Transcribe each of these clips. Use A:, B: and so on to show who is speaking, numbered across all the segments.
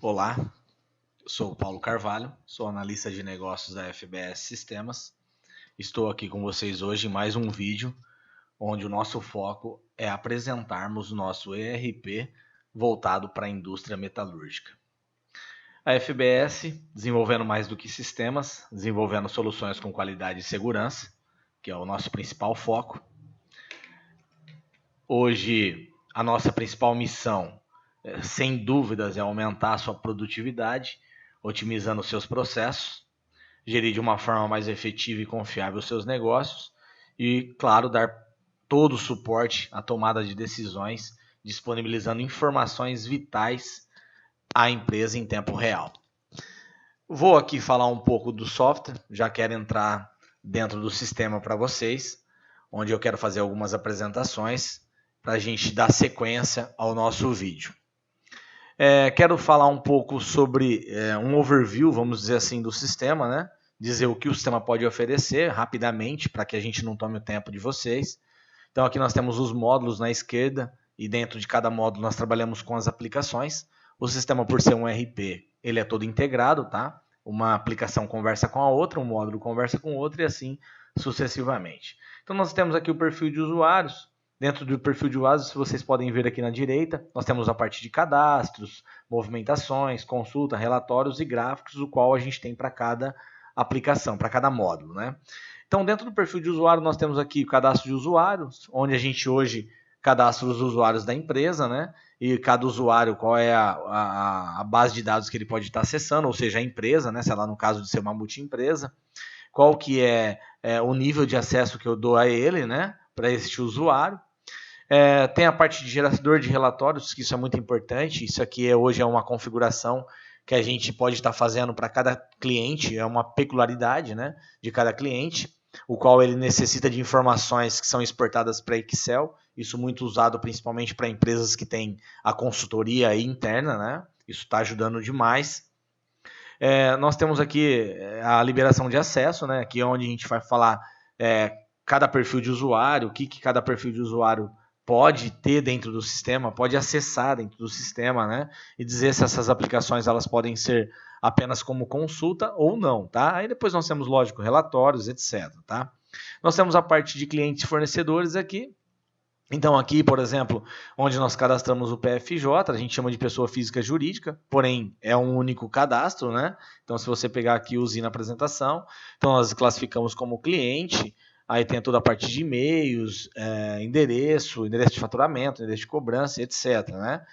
A: Olá, eu sou o Paulo Carvalho, sou analista de negócios da FBS Sistemas. Estou aqui com vocês hoje em mais um vídeo onde o nosso foco é apresentarmos o nosso ERP voltado para a indústria metalúrgica. A FBS, desenvolvendo mais do que sistemas, desenvolvendo soluções com qualidade e segurança, que é o nosso principal foco. Hoje, a nossa principal missão, sem dúvidas, é aumentar a sua produtividade, otimizando seus processos, gerir de uma forma mais efetiva e confiável os seus negócios e, claro, dar todo o suporte à tomada de decisões, disponibilizando informações vitais à empresa em tempo real. Vou aqui falar um pouco do software, já quero entrar dentro do sistema para vocês, onde eu quero fazer algumas apresentações para a gente dar sequência ao nosso vídeo. Quero falar um pouco sobre um overview, vamos dizer assim, do sistema, né? Dizer o que o sistema pode oferecer rapidamente, para que a gente não tome o tempo de vocês. Então aqui nós temos os módulos na esquerda, e dentro de cada módulo nós trabalhamos com as aplicações. O sistema, por ser um ERP, ele é todo integrado, tá? Uma aplicação conversa com a outra, um módulo conversa com o outro e assim sucessivamente. Então nós temos aqui o perfil de usuários. Dentro do perfil de usuários, vocês podem ver aqui na direita, nós temos a parte de cadastros, movimentações, consulta, relatórios e gráficos, o qual a gente tem para cada aplicação, para cada módulo, né? Então, dentro do perfil de usuário, nós temos aqui o cadastro de usuários, onde a gente hoje cadastra os usuários da empresa, né? E cada usuário, qual é a base de dados que ele pode estar acessando, ou seja, a empresa, né? Sei lá, no caso de ser uma multiempresa, qual que é o nível de acesso que eu dou a ele, né? Para este usuário. Tem a parte de gerador de relatórios, que isso é muito importante. Isso aqui hoje é uma configuração que a gente pode estar fazendo para cada cliente, é uma peculiaridade, né, de cada cliente, o qual ele necessita de informações que são exportadas para Excel, isso muito usado principalmente para empresas que têm a consultoria interna, né, isso está ajudando demais. Nós temos aqui a liberação de acesso, né, aqui é onde a gente vai falar cada perfil de usuário, o que cada perfil de usuário pode ter dentro do sistema, pode acessar dentro do sistema, né? E dizer se essas aplicações elas podem ser apenas como consulta ou não, tá? Aí depois nós temos, lógico, relatórios, etc, tá? Nós temos a parte de clientes e fornecedores aqui. Então aqui, por exemplo, onde nós cadastramos o PFJ, a gente chama de pessoa física jurídica, porém é um único cadastro, né? Então se você pegar aqui o USI na apresentação, então nós classificamos como cliente. Aí tem toda a parte de e-mails, endereço de faturamento, endereço de cobrança, etc, né?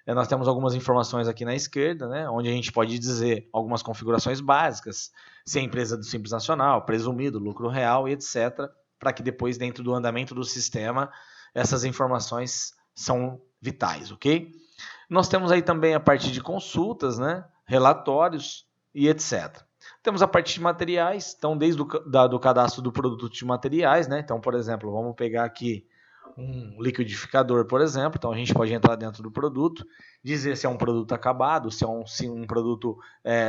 A: Nós temos algumas informações aqui na esquerda, né, onde a gente pode dizer algumas configurações básicas, se é empresa do Simples Nacional, presumido, lucro real e etc, para que depois, dentro do andamento do sistema, essas informações são vitais, ok? Nós temos aí também a parte de consultas, né, relatórios e etc. Temos a parte de materiais, então desde do cadastro do produto de materiais, né? Então, por exemplo, vamos pegar aqui um liquidificador, por exemplo, então a gente pode entrar dentro do produto, dizer se é um produto acabado, se é um produto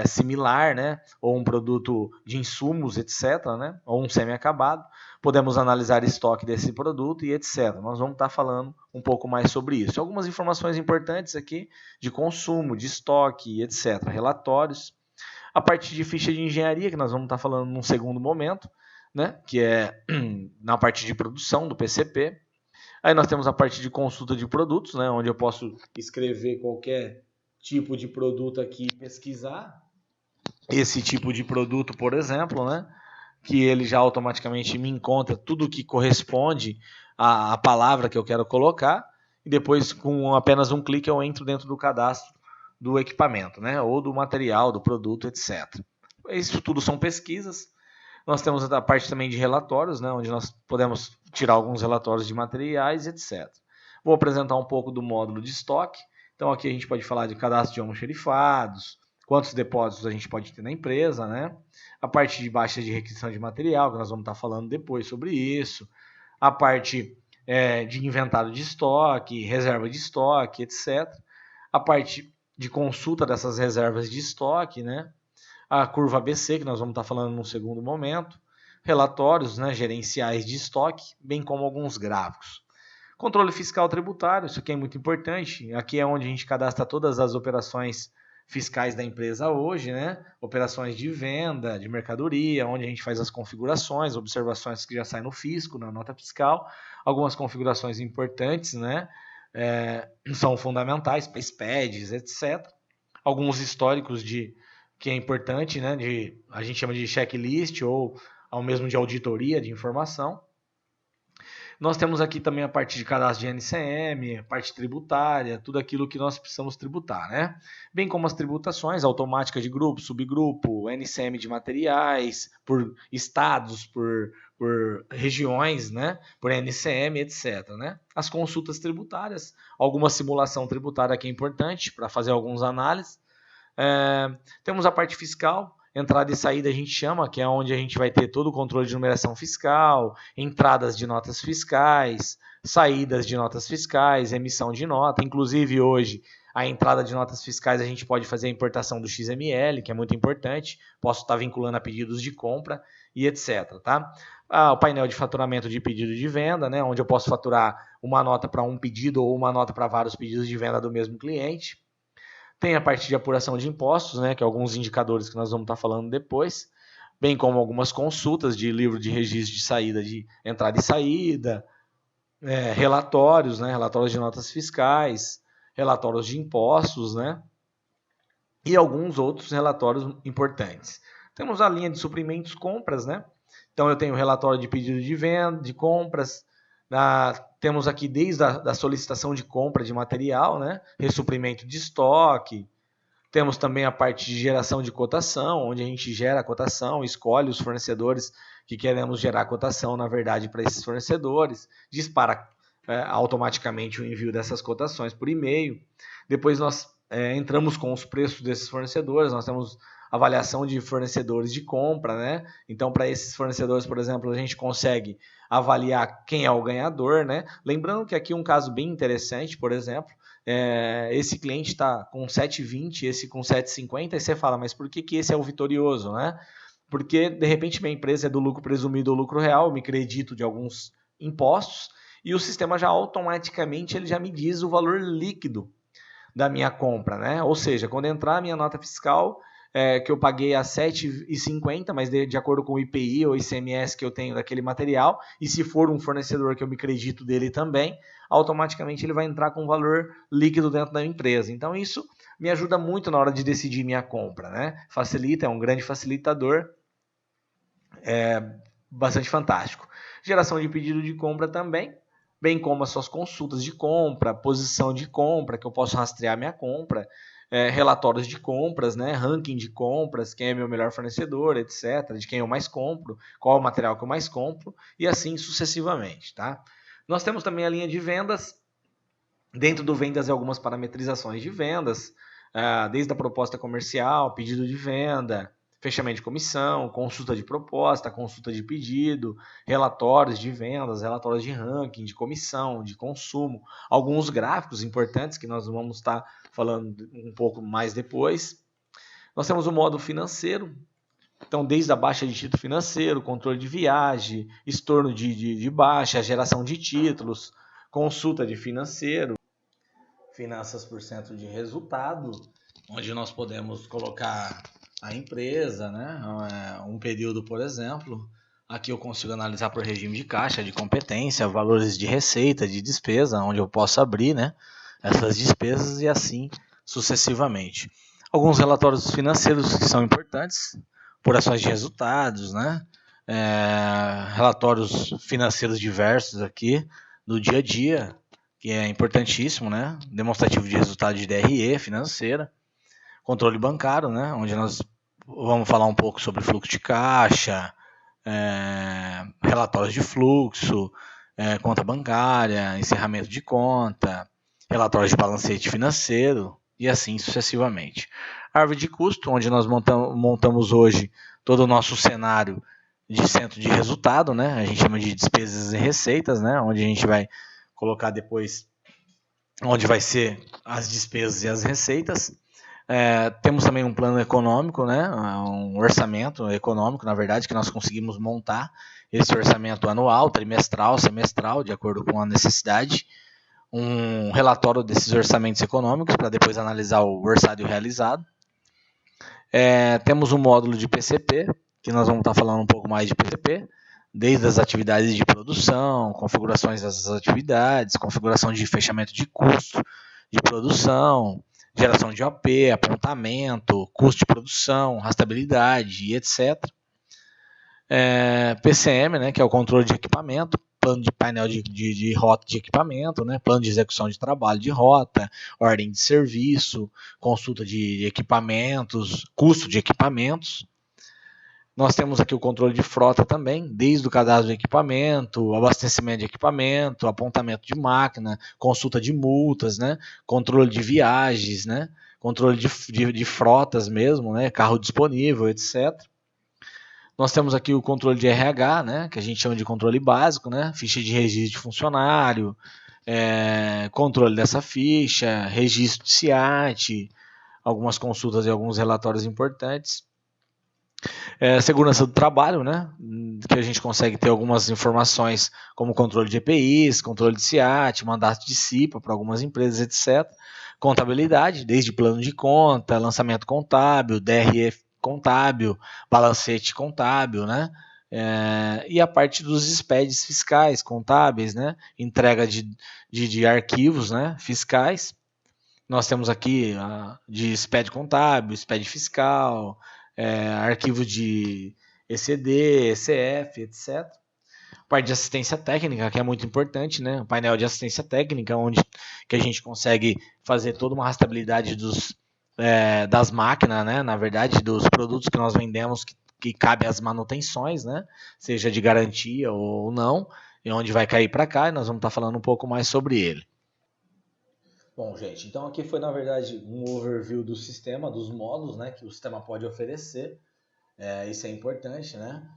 A: similar, né? Ou um produto de insumos, etc, né? Ou um semi-acabado. Podemos analisar estoque desse produto e etc. Nós vamos estar falando um pouco mais sobre isso. Algumas informações importantes aqui de consumo, de estoque, etc. Relatórios. A parte de ficha de engenharia, que nós vamos estar falando num segundo momento, né? Que é na parte de produção do PCP. Aí nós temos a parte de consulta de produtos, né? Onde eu posso escrever qualquer tipo de produto aqui e pesquisar esse tipo de produto, por exemplo, né? Que ele já automaticamente me encontra tudo que corresponde à palavra que eu quero colocar. E depois, com apenas um clique, eu entro dentro do cadastro do equipamento, né? Ou do material, do produto, etc. Isso tudo são pesquisas. Nós temos a parte também de relatórios, né? Onde nós podemos tirar alguns relatórios de materiais, etc. Vou apresentar um pouco do módulo de estoque. Então aqui a gente pode falar de cadastro de almoxerifados, quantos depósitos a gente pode ter na empresa, né? A parte de baixa de requisição de material, que nós vamos estar falando depois sobre isso. A parte de inventário de estoque, reserva de estoque, etc. A parte de consulta dessas reservas de estoque, né? A curva ABC, que nós vamos estar falando num segundo momento, relatórios, né, gerenciais de estoque, bem como alguns gráficos. Controle fiscal tributário, isso aqui é muito importante, aqui é onde a gente cadastra todas as operações fiscais da empresa hoje, né? Operações de venda, de mercadoria, onde a gente faz as configurações, observações que já saem no fisco, na nota fiscal, algumas configurações importantes, né? São fundamentais para SPEDs, etc. Alguns históricos que é importante, né? A gente chama de checklist ou ao mesmo de auditoria de informação. Nós temos aqui também a parte de cadastro de NCM, parte tributária, tudo aquilo que nós precisamos tributar, né? Bem como as tributações automáticas de grupo, subgrupo, NCM de materiais, por estados, por regiões, né? Por NCM, etc. Né? As consultas tributárias, alguma simulação tributária que é importante para fazer algumas análises. Temos a parte fiscal, entrada e saída a gente chama, que é onde a gente vai ter todo o controle de numeração fiscal, entradas de notas fiscais, saídas de notas fiscais, emissão de nota. Inclusive hoje, a entrada de notas fiscais a gente pode fazer a importação do XML, que é muito importante, posso estar vinculando a pedidos de compra e etc. Tá? O painel de faturamento de pedido de venda, né, onde eu posso faturar uma nota para um pedido ou uma nota para vários pedidos de venda do mesmo cliente. Tem a parte de apuração de impostos, né, que é alguns indicadores que nós vamos estar falando depois, bem como algumas consultas de livro de registro de saída, de entrada e saída, relatórios, né, relatórios de notas fiscais, relatórios de impostos, né, e alguns outros relatórios importantes. Temos a linha de suprimentos compras, né? Então eu tenho o relatório de pedido de venda, de compras, temos aqui desde a solicitação de compra de material, né? Ressuprimento de estoque. Temos também a parte de geração de cotação, onde a gente gera a cotação, escolhe os fornecedores que queremos gerar cotação, na verdade, para esses fornecedores, dispara automaticamente o envio dessas cotações por e-mail. Depois nós entramos com os preços desses fornecedores, nós temos avaliação de fornecedores de compra, né? Então, para esses fornecedores, por exemplo, a gente consegue avaliar quem é o ganhador, né? Lembrando que aqui um caso bem interessante, por exemplo, esse cliente está com 7,20, esse com 7,50, e você fala, mas por que esse é o vitorioso, né? Porque, de repente, minha empresa é do lucro presumido ou lucro real, eu me credito de alguns impostos, e o sistema já automaticamente ele já me diz o valor líquido da minha compra, né? Ou seja, quando entrar a minha nota fiscal, que eu paguei a R$ 7,50, mas de acordo com o IPI ou ICMS que eu tenho daquele material, e se for um fornecedor que eu me acredito dele também, automaticamente ele vai entrar com um valor líquido dentro da empresa. Então isso me ajuda muito na hora de decidir minha compra, né? Facilita, é um grande facilitador, bastante fantástico. Geração de pedido de compra também, bem como as suas consultas de compra, posição de compra, que eu posso rastrear minha compra, relatórios de compras, né, ranking de compras, quem é meu melhor fornecedor, etc., de quem eu mais compro, qual é o material que eu mais compro, e assim sucessivamente. Tá? Nós temos também a linha de vendas. Dentro do vendas, algumas parametrizações de vendas, desde a proposta comercial, pedido de venda, fechamento de comissão, consulta de proposta, consulta de pedido, relatórios de vendas, relatórios de ranking, de comissão, de consumo, alguns gráficos importantes que nós vamos estar falando um pouco mais depois. Nós temos o modo financeiro, então desde a baixa de título financeiro, controle de viagem, estorno de baixa, geração de títulos, consulta de financeiro, finanças por cento de resultado, onde nós podemos colocar a empresa, né? Um período, por exemplo. Aqui eu consigo analisar por regime de caixa, de competência, valores de receita, de despesa, onde eu posso abrir, né, essas despesas e assim sucessivamente. Alguns relatórios financeiros que são importantes, apurações de resultados, né? Relatórios financeiros diversos aqui do dia a dia, que é importantíssimo, né? Demonstrativo de resultado de DRE financeira, controle bancário, né? Onde nós vamos falar um pouco sobre fluxo de caixa, relatórios de fluxo, conta bancária, encerramento de conta, relatórios de balancete financeiro e assim sucessivamente. Árvore de custo, onde nós montamos hoje todo o nosso cenário de centro de resultado, né? A gente chama de despesas e receitas, né? Onde a gente vai colocar depois onde vai ser as despesas e as receitas. Temos também um plano econômico, né? Um orçamento econômico, na verdade, que nós conseguimos montar esse orçamento anual, trimestral, semestral, de acordo com a necessidade. Um relatório desses orçamentos econômicos para depois analisar o orçado e o realizado. Temos um módulo de PCP, que nós vamos estar falando um pouco mais de PCP, desde as atividades de produção, configurações dessas atividades, configuração de fechamento de custo de produção, geração de OP, apontamento, custo de produção, rastreabilidade e etc. PCM, né, que é o controle de equipamento, plano de painel de rota de equipamento, né, plano de execução de trabalho de rota, ordem de serviço, consulta de equipamentos, custo de equipamentos. Nós temos aqui o controle de frota também, desde o cadastro de equipamento, abastecimento de equipamento, apontamento de máquina, consulta de multas, né, controle de viagens, né, controle de frotas mesmo, né, carro disponível, etc. Nós temos aqui o controle de RH, né, que a gente chama de controle básico, né, ficha de registro de funcionário, controle dessa ficha, registro de SIAT, algumas consultas e alguns relatórios importantes. Segurança do trabalho, né, que a gente consegue ter algumas informações como controle de EPIs, controle de SIAT, mandato de CIPA para algumas empresas, etc. Contabilidade, desde plano de conta, lançamento contábil, DRE contábil, balancete contábil, né? E a parte dos SPEDs fiscais, contábeis, né? Entrega de arquivos, né? Fiscais. Nós temos aqui de SPED contábil, SPED fiscal, arquivo de ECD, ECF, etc. Parte de assistência técnica, que é muito importante, né? O painel de assistência técnica, onde que a gente consegue fazer toda uma rastreabilidade das máquinas, né? Na verdade, dos produtos que nós vendemos, que cabe às manutenções, né? Seja de garantia ou não, e onde vai cair para cá, e nós vamos estar falando um pouco mais sobre ele. Bom, gente, então aqui foi, na verdade, um overview do sistema, dos módulos, né, que o sistema pode oferecer. Isso é importante, né?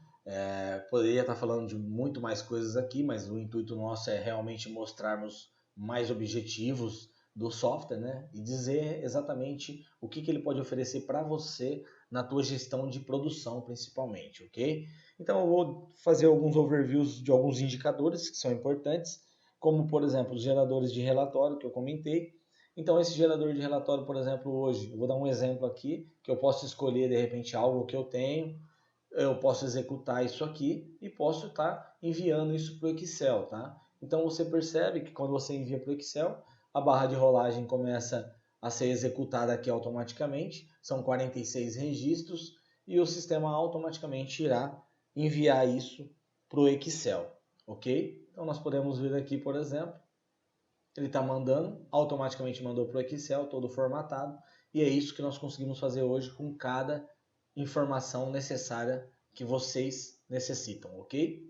A: Poderia estar falando de muito mais coisas aqui, mas o intuito nosso é realmente mostrarmos mais objetivos do software, né? E dizer exatamente o que ele pode oferecer para você na tua gestão de produção, principalmente, ok? Então eu vou fazer alguns overviews de alguns indicadores que são importantes, como, por exemplo, os geradores de relatório que eu comentei. Então, esse gerador de relatório, por exemplo, hoje, eu vou dar um exemplo aqui, que eu posso escolher, de repente, algo que eu tenho, eu posso executar isso aqui e posso estar enviando isso para o Excel, tá? Então, você percebe que quando você envia para o Excel, a barra de rolagem começa a ser executada aqui automaticamente, são 46 registros, e o sistema automaticamente irá enviar isso para o Excel, ok? Então, nós podemos ver aqui, por exemplo, ele está mandando, automaticamente mandou para o Excel, todo formatado, e é isso que nós conseguimos fazer hoje com cada informação necessária que vocês necessitam, ok?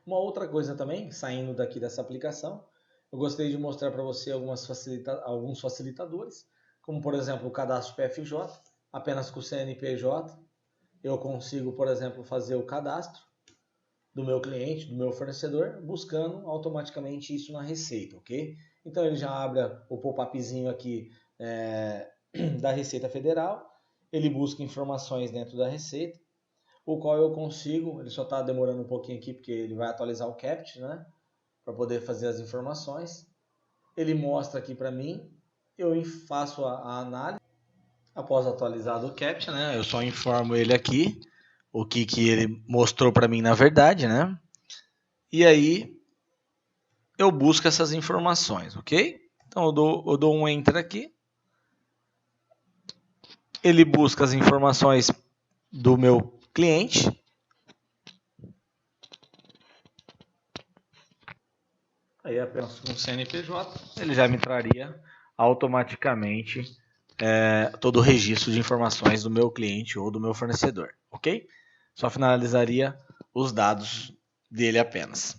A: Uma outra coisa também, saindo daqui dessa aplicação, eu gostaria de mostrar para você alguns facilitadores, como por exemplo o cadastro PFJ, apenas com o CNPJ, eu consigo, por exemplo, fazer o cadastro do meu cliente, do meu fornecedor, buscando automaticamente isso na Receita, ok? Então ele já abre o pop-upzinho aqui da Receita Federal, ele busca informações dentro da Receita, o qual eu consigo, ele só está demorando um pouquinho aqui porque ele vai atualizar o CAPT, né? Para poder fazer as informações. Ele mostra aqui para mim, eu faço a análise, após atualizado o CAPT, né? Eu só informo ele aqui, o que ele mostrou para mim na verdade, né? E aí eu busco essas informações, ok? Então eu dou um enter aqui. Ele busca as informações do meu cliente. Aí apenas com o CNPJ, ele já me traria automaticamente todo o registro de informações do meu cliente ou do meu fornecedor, ok? Só finalizaria os dados dele apenas.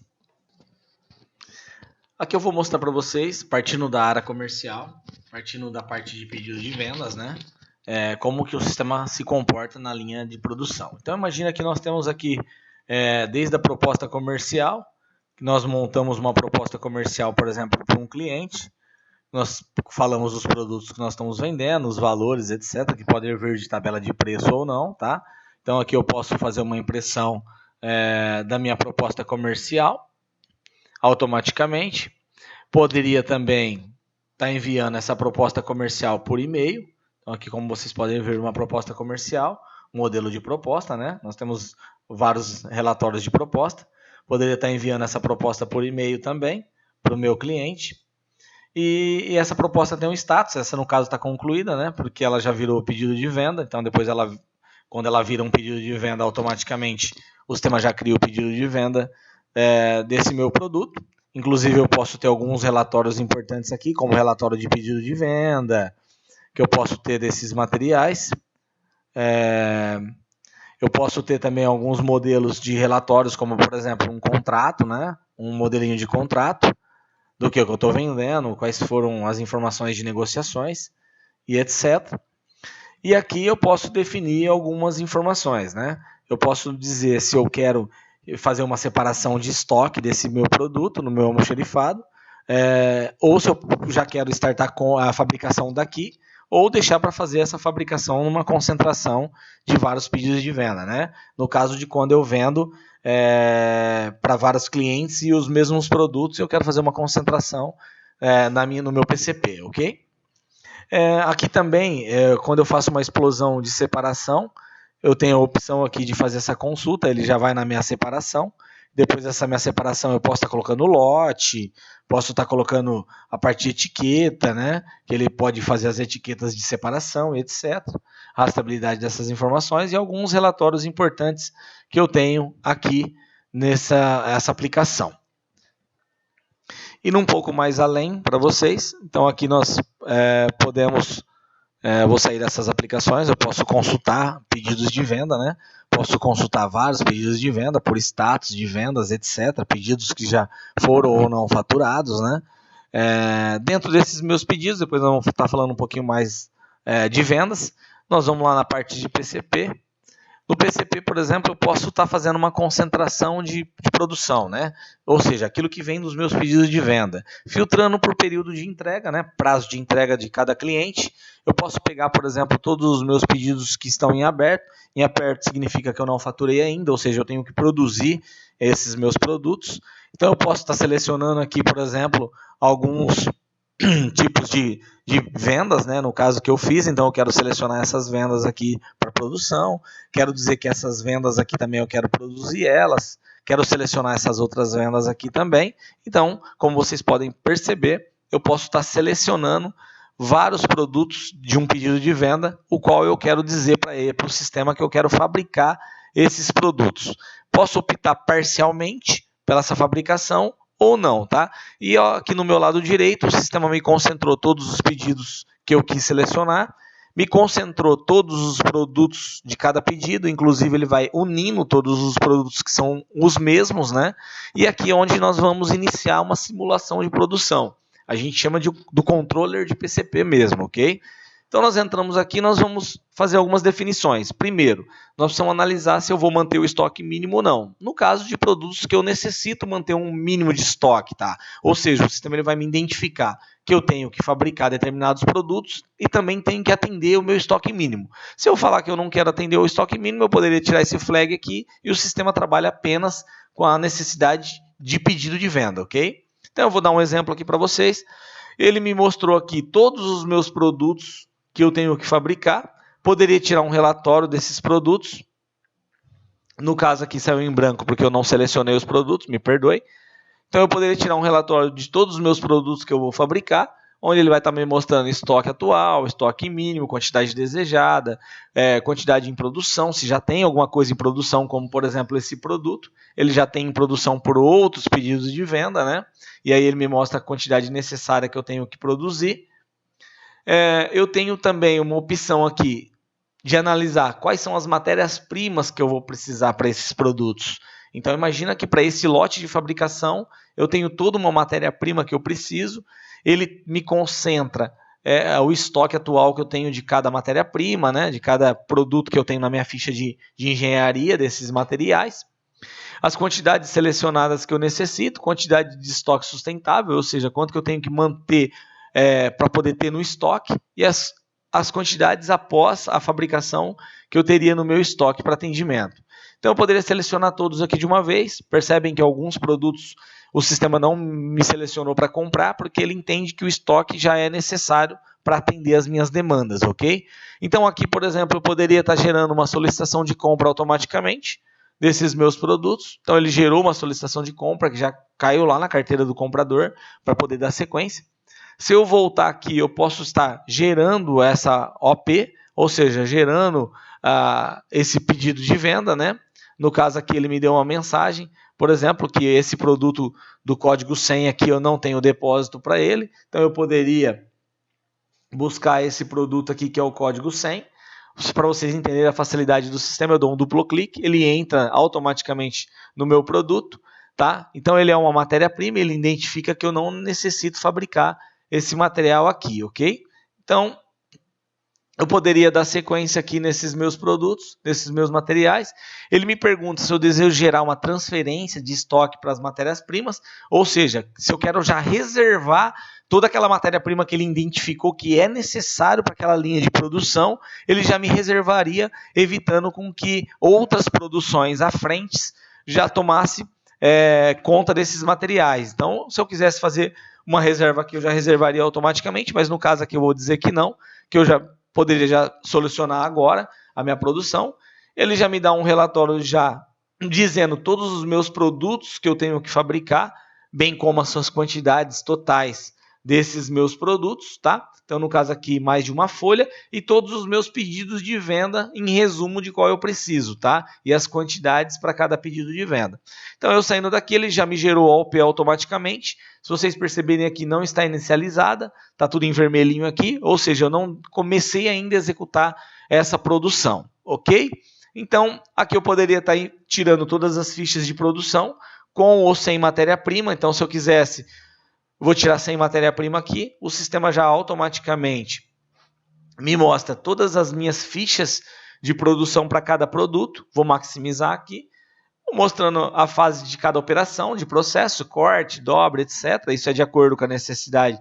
A: Aqui eu vou mostrar para vocês, partindo da área comercial, partindo da parte de pedido de vendas, né? Como que o sistema se comporta na linha de produção. Então imagina que nós temos aqui, desde a proposta comercial, que nós montamos uma proposta comercial, por exemplo, para um cliente, nós falamos dos produtos que nós estamos vendendo, os valores, etc., que podem vir de tabela de preço ou não, tá? Então aqui eu posso fazer uma impressão da minha proposta comercial, automaticamente. Poderia também estar enviando essa proposta comercial por e-mail, Então, aqui, como vocês podem ver, uma proposta comercial, um modelo de proposta, né? Nós temos vários relatórios de proposta. Poderia estar enviando essa proposta por e-mail também para o meu cliente. E essa proposta tem um status, essa no caso está concluída, né? Porque ela já virou pedido de venda, então depois quando ela vira um pedido de venda, automaticamente o sistema já cria o pedido de venda desse meu produto. Inclusive eu posso ter alguns relatórios importantes aqui, como relatório de pedido de venda, que eu posso ter desses materiais. Eu posso ter também alguns modelos de relatórios, como por exemplo um contrato, né? Um modelinho de contrato, do que eu estou vendendo, quais foram as informações de negociações e etc. E aqui eu posso definir algumas informações, né? Eu posso dizer se eu quero fazer uma separação de estoque desse meu produto no meu almoxarifado, ou se eu já quero startar com a fabricação daqui, ou deixar para fazer essa fabricação numa concentração de vários pedidos de venda, né? No caso de quando eu vendo para vários clientes e os mesmos produtos, eu quero fazer uma concentração no meu PCP, ok? Aqui também, quando eu faço uma explosão de separação, eu tenho a opção aqui de fazer essa consulta, ele já vai na minha separação. Depois dessa minha separação eu posso estar colocando lote, posso estar colocando a parte de etiqueta, né? Que ele pode fazer as etiquetas de separação, etc. A rastreabilidade dessas informações e alguns relatórios importantes que eu tenho aqui nessa aplicação. Indo um pouco mais além para vocês, então aqui nós podemos, vou sair dessas aplicações, eu posso consultar pedidos de venda, né? Posso consultar vários pedidos de venda por status de vendas, etc. Pedidos que já foram ou não faturados, né? Dentro desses meus pedidos, depois nós vamos estar falando um pouquinho mais de vendas, nós vamos lá na parte de PCP. No PCP, por exemplo, eu posso estar fazendo uma concentração de produção, né? Ou seja, aquilo que vem dos meus pedidos de venda. Filtrando por período de entrega, né? Prazo de entrega de cada cliente. Eu posso pegar, por exemplo, todos os meus pedidos que estão em aberto. Em aberto significa que eu não faturei ainda, ou seja, eu tenho que produzir esses meus produtos. Então eu posso estar selecionando aqui, por exemplo, alguns tipos de vendas, né? No caso que eu fiz, então eu quero selecionar essas vendas aqui para produção, quero dizer que essas vendas aqui também eu quero produzir elas, quero selecionar essas outras vendas aqui também. Então, como vocês podem perceber, eu posso estar selecionando vários produtos de um pedido de venda, o qual eu quero dizer para o sistema que eu quero fabricar esses produtos. Posso optar parcialmente pela essa fabricação ou não, tá? E ó, aqui no meu lado direito, o sistema me concentrou todos os pedidos que eu quis selecionar, me concentrou todos os produtos de cada pedido, inclusive ele vai unindo todos os produtos que são os mesmos, né? E aqui é onde nós vamos iniciar uma simulação de produção. A gente chama do controller de PCP mesmo, ok? Então nós entramos aqui, nós vamos fazer algumas definições. Primeiro, nós precisamos analisar se eu vou manter o estoque mínimo ou não. No caso de produtos que eu necessito manter um mínimo de estoque, tá? Ou seja, o sistema ele vai me identificar que eu tenho que fabricar determinados produtos e também tenho que atender o meu estoque mínimo. Se eu falar que eu não quero atender o estoque mínimo, eu poderia tirar esse flag aqui e o sistema trabalha apenas com a necessidade de pedido de venda, ok? Então eu vou dar um exemplo aqui para vocês. Ele me mostrou aqui todos os meus produtos que eu tenho que fabricar, poderia tirar um relatório desses produtos. No caso aqui saiu em branco porque eu não selecionei os produtos, me perdoe. Então eu poderia tirar um relatório de todos os meus produtos que eu vou fabricar, onde ele vai estar me mostrando estoque atual, estoque mínimo, quantidade desejada, quantidade em produção, se já tem alguma coisa em produção, como por exemplo esse produto, ele já tem em produção por outros pedidos de venda, né? E aí ele me mostra a quantidade necessária que eu tenho que produzir. Eu tenho também uma opção aqui de analisar quais são as matérias-primas que eu vou precisar para esses produtos. Então imagina que para esse lote de fabricação eu tenho toda uma matéria-prima que eu preciso, ele me concentra o estoque atual que eu tenho de cada matéria-prima, né, de cada produto que eu tenho na minha ficha de engenharia desses materiais, as quantidades selecionadas que eu necessito, quantidade de estoque sustentável, ou seja, quanto que eu tenho que manter para poder ter no estoque, e as quantidades após a fabricação que eu teria no meu estoque para atendimento. Então eu poderia selecionar todos aqui de uma vez. Percebem que alguns produtos o sistema não me selecionou para comprar, porque ele entende que o estoque já é necessário para atender as minhas demandas, ok? Então aqui, por exemplo, eu poderia estar gerando uma solicitação de compra automaticamente desses meus produtos. Então ele gerou uma solicitação de compra que já caiu lá na carteira do comprador para poder dar sequência. Se eu voltar aqui, eu posso estar gerando essa OP, ou seja, gerando esse pedido de venda, né? No caso aqui ele me deu uma mensagem, por exemplo, que esse produto do código 100 aqui eu não tenho depósito para ele, então eu poderia buscar esse produto aqui que é o código 100. Para vocês entenderem a facilidade do sistema, eu dou um duplo clique, ele entra automaticamente no meu produto, tá? Então ele é uma matéria-prima, ele identifica que eu não necessito fabricar esse material aqui, ok? Então eu poderia dar sequência aqui nesses meus produtos, nesses meus materiais. Ele me pergunta se eu desejo gerar uma transferência de estoque para as matérias-primas, ou seja, se eu quero já reservar toda aquela matéria-prima que ele identificou que é necessário para aquela linha de produção, ele já me reservaria, evitando com que outras produções à frente já tomasse conta desses materiais. Então, se eu quisesse fazer uma reserva aqui, eu já reservaria automaticamente, mas no caso aqui eu vou dizer que não, que eu já poderia já solucionar agora a minha produção. Ele já me dá um relatório já dizendo todos os meus produtos que eu tenho que fabricar, bem como as suas quantidades totais desses meus produtos, tá? Então, no caso aqui, mais de uma folha e todos os meus pedidos de venda em resumo de qual eu preciso, tá? E as quantidades para cada pedido de venda. Então, eu saindo daqui, ele já me gerou a OP automaticamente. Se vocês perceberem aqui, não está inicializada, tá tudo em vermelhinho aqui, ou seja, eu não comecei ainda a executar essa produção, ok? Então, aqui eu poderia estar tirando todas as fichas de produção com ou sem matéria-prima. Então, se eu quisesse, vou tirar sem matéria-prima aqui, o sistema já automaticamente me mostra todas as minhas fichas de produção para cada produto. Vou maximizar aqui, mostrando a fase de cada operação, de processo, corte, dobra, etc. Isso é de acordo com a necessidade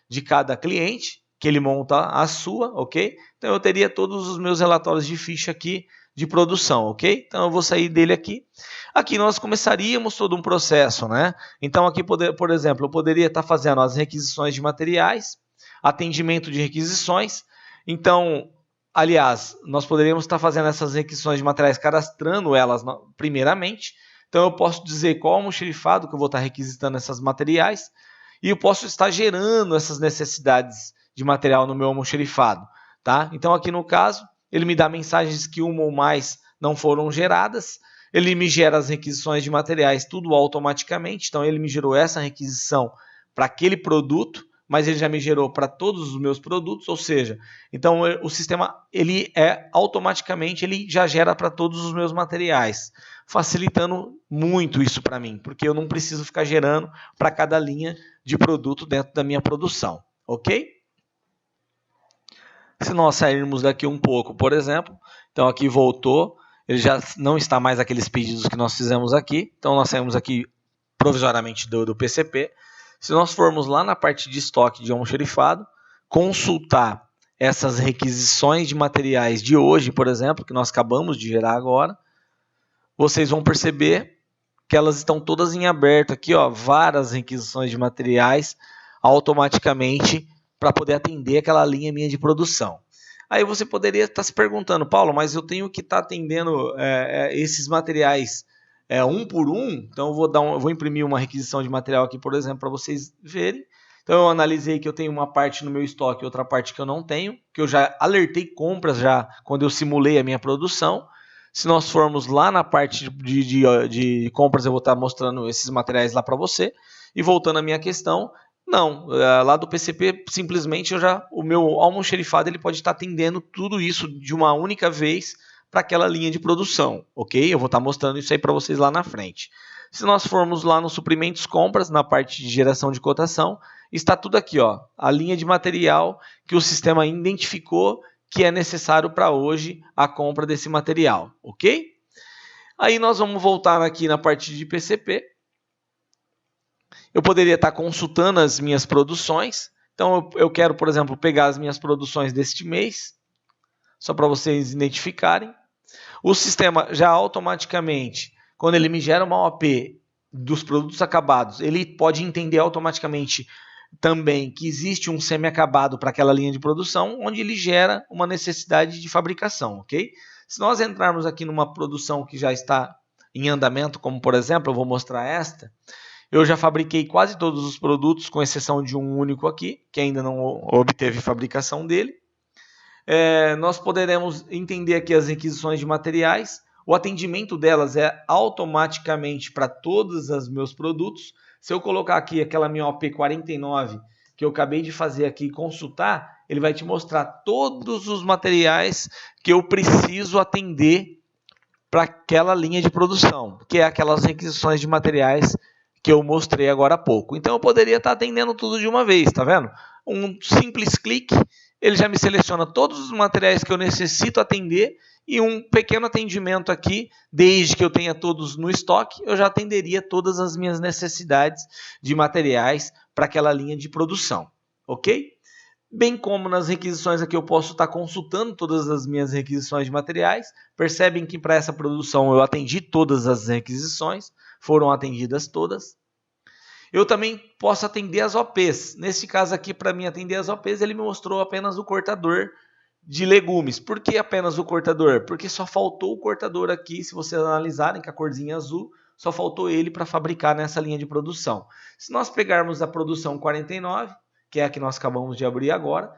A: de cada cliente, que ele monta a sua, ok? Então eu teria todos os meus relatórios de ficha aqui de produção, ok? Então eu vou sair dele aqui. Aqui nós começaríamos todo um processo, né? Então aqui, por exemplo, eu poderia estar fazendo as requisições de materiais, atendimento de requisições. Então, aliás, nós poderíamos estar fazendo essas requisições de materiais, cadastrando elas primeiramente. Então eu posso dizer qual almoxarifado que eu vou estar requisitando esses materiais e eu posso estar gerando essas necessidades de material no meu almoxarifado, tá? Então aqui no caso, ele me dá mensagens que uma ou mais não foram geradas, ele me gera as requisições de materiais tudo automaticamente, então ele me gerou essa requisição para aquele produto, mas ele já me gerou para todos os meus produtos, ou seja, então o sistema ele automaticamente ele já gera para todos os meus materiais, facilitando muito isso para mim, porque eu não preciso ficar gerando para cada linha de produto dentro da minha produção, ok? Se nós sairmos daqui um pouco, por exemplo, então aqui voltou, ele já não está mais aqueles pedidos que nós fizemos aqui, então nós saímos aqui provisoriamente do PCP. Se nós formos lá na parte de estoque de almoxarifado, consultar essas requisições de materiais de hoje, por exemplo, que nós acabamos de gerar agora, vocês vão perceber que elas estão todas em aberto aqui, ó, várias requisições de materiais automaticamente para poder atender aquela linha minha de produção. Aí você poderia estar se perguntando, Paulo, mas eu tenho que estar atendendo esses materiais um por um, então eu vou imprimir uma requisição de material aqui, por exemplo, para vocês verem. Então eu analisei que eu tenho uma parte no meu estoque e outra parte que eu não tenho, que eu já alertei compras já quando eu simulei a minha produção. Se nós formos lá na parte de compras, eu vou estar mostrando esses materiais lá para você. E voltando à minha questão, não, lá do PCP, simplesmente o meu almoxarifado ele pode estar atendendo tudo isso de uma única vez para aquela linha de produção, ok? Eu vou estar mostrando isso aí para vocês lá na frente. Se nós formos lá no suprimentos compras, na parte de geração de cotação, está tudo aqui, ó, a linha de material que o sistema identificou que é necessário para hoje a compra desse material, ok? Aí nós vamos voltar aqui na parte de PCP. Eu poderia estar consultando as minhas produções. Então eu quero, por exemplo, pegar as minhas produções deste mês, só para vocês identificarem. O sistema já automaticamente, quando ele me gera uma OP dos produtos acabados, ele pode entender automaticamente também que existe um semi-acabado para aquela linha de produção, onde ele gera uma necessidade de fabricação, ok? Se nós entrarmos aqui numa produção que já está em andamento, como por exemplo, eu vou mostrar esta, eu já fabriquei quase todos os produtos, com exceção de um único aqui, que ainda não obteve fabricação dele. Nós poderemos entender aqui as requisições de materiais. O atendimento delas é automaticamente para todos os meus produtos. Se eu colocar aqui aquela minha OP49 que eu acabei de fazer aqui e consultar, ele vai te mostrar todos os materiais que eu preciso atender para aquela linha de produção, que é aquelas requisições de materiais que eu mostrei agora há pouco. Então eu poderia estar atendendo tudo de uma vez, tá vendo? Um simples clique, ele já me seleciona todos os materiais que eu necessito atender e um pequeno atendimento aqui, desde que eu tenha todos no estoque, eu já atenderia todas as minhas necessidades de materiais para aquela linha de produção, ok? Bem como nas requisições aqui eu posso estar consultando todas as minhas requisições de materiais. Percebem que para essa produção eu atendi todas as requisições, foram atendidas todas. Eu também posso atender as OPs. Nesse caso aqui, para mim atender as OPs, ele me mostrou apenas o cortador de legumes. Por que apenas o cortador? Porque só faltou o cortador aqui, se vocês analisarem com a corzinha azul, só faltou ele para fabricar nessa linha de produção. Se nós pegarmos a produção 49, que é a que nós acabamos de abrir agora,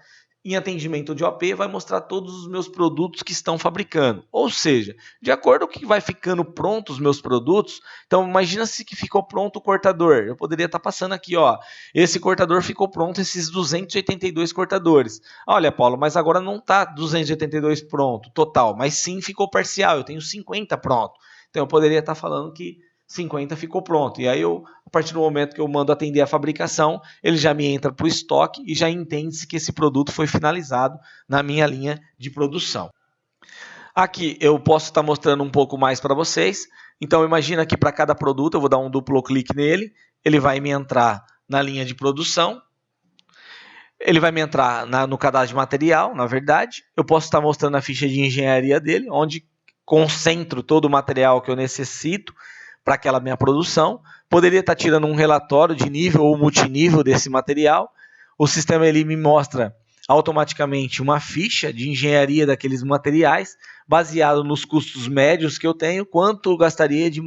A: em atendimento de OP, vai mostrar todos os meus produtos que estão fabricando. Ou seja, de acordo com que vai ficando pronto os meus produtos, então imagina se que ficou pronto o cortador. Eu poderia estar passando aqui, ó, esse cortador ficou pronto, esses 282 cortadores. Olha, Paulo, mas agora não está 282 pronto, total, mas sim ficou parcial, eu tenho 50 pronto. Então eu poderia estar falando que 50 ficou pronto. E aí, a partir do momento que eu mando atender a fabricação, ele já me entra para o estoque e já entende-se que esse produto foi finalizado na minha linha de produção. Aqui eu posso estar mostrando um pouco mais para vocês. Então, imagina que para cada produto, eu vou dar um duplo clique nele, ele vai me entrar na linha de produção. Ele vai me entrar no cadastro de material, na verdade. Eu posso estar mostrando a ficha de engenharia dele, onde concentro todo o material que eu necessito para aquela minha produção. Poderia estar tirando um relatório de nível ou multinível desse material. O sistema ele me mostra automaticamente uma ficha de engenharia daqueles materiais, baseado nos custos médios que eu tenho, quanto eu gastaria de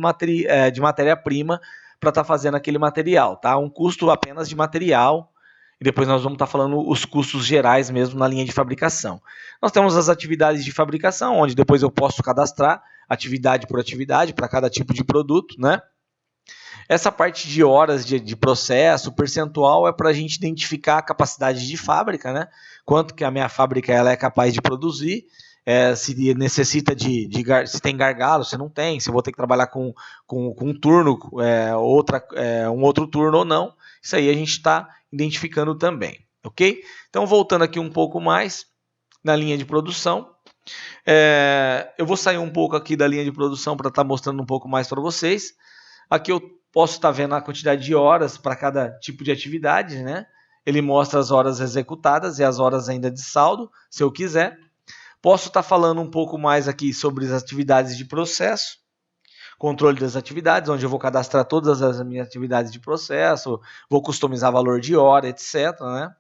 A: matéria-prima para estar fazendo aquele material. Tá? Um custo apenas de material, e depois nós vamos estar falando os custos gerais mesmo na linha de fabricação. Nós temos as atividades de fabricação, onde depois eu posso cadastrar atividade por atividade para cada tipo de produto, né? Essa parte de horas de processo, percentual, é para a gente identificar a capacidade de fábrica, né? Quanto que a minha fábrica ela é capaz de produzir, se necessita se tem gargalo, se não tem, se eu vou ter que trabalhar com um turno, um outro turno ou não. Isso aí a gente está identificando também, ok? Então, voltando aqui um pouco mais na linha de produção, eu vou sair um pouco aqui da linha de produção para estar mostrando um pouco mais para vocês. Aqui eu posso estar vendo a quantidade de horas para cada tipo de atividade, né? Ele mostra as horas executadas e as horas ainda de saldo, se eu quiser. Posso estar falando um pouco mais aqui sobre as atividades de processo, controle das atividades, onde eu vou cadastrar todas as minhas atividades de processo, vou customizar valor de hora, etc. Né?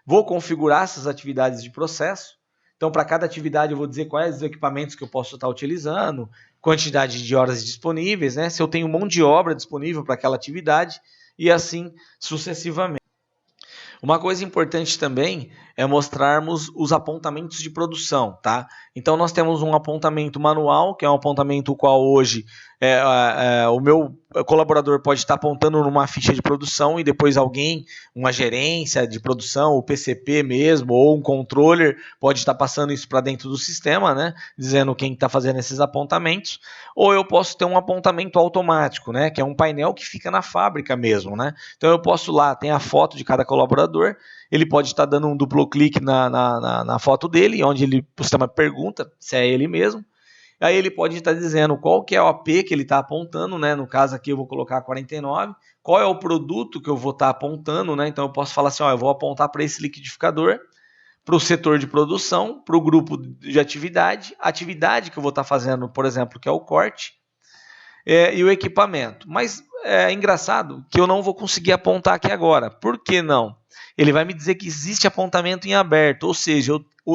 A: Vou configurar essas atividades de processo. Então, para cada atividade, eu vou dizer quais os equipamentos que eu posso estar utilizando, quantidade de horas disponíveis, né? Se eu tenho mão de obra disponível para aquela atividade, e assim sucessivamente. Uma coisa importante também é mostrarmos os apontamentos de produção, tá? Então, nós temos um apontamento manual, que é um apontamento o qual hoje o meu colaborador pode estar apontando numa ficha de produção e depois alguém, uma gerência de produção, o PCP mesmo, ou um controller, pode estar passando isso para dentro do sistema, né? Dizendo quem está fazendo esses apontamentos. Ou eu posso ter um apontamento automático, né? Que é um painel que fica na fábrica mesmo, né? Então, eu posso lá, tem a foto de cada colaborador, ele pode estar dando um duplo clique na foto dele, onde o sistema pergunta se é ele mesmo. Aí ele pode estar dizendo qual que é o AP que ele está apontando, né? No caso aqui eu vou colocar 49. Qual é o produto que eu vou estar apontando, né? Então eu posso falar assim, ó, eu vou apontar para esse liquidificador, para o setor de produção, para o grupo de atividade, a atividade que eu vou estar fazendo, por exemplo, que é o corte, e o equipamento. Mas é engraçado que eu não vou conseguir apontar aqui agora. Por que não? ele vai me dizer que existe apontamento em aberto, ou seja,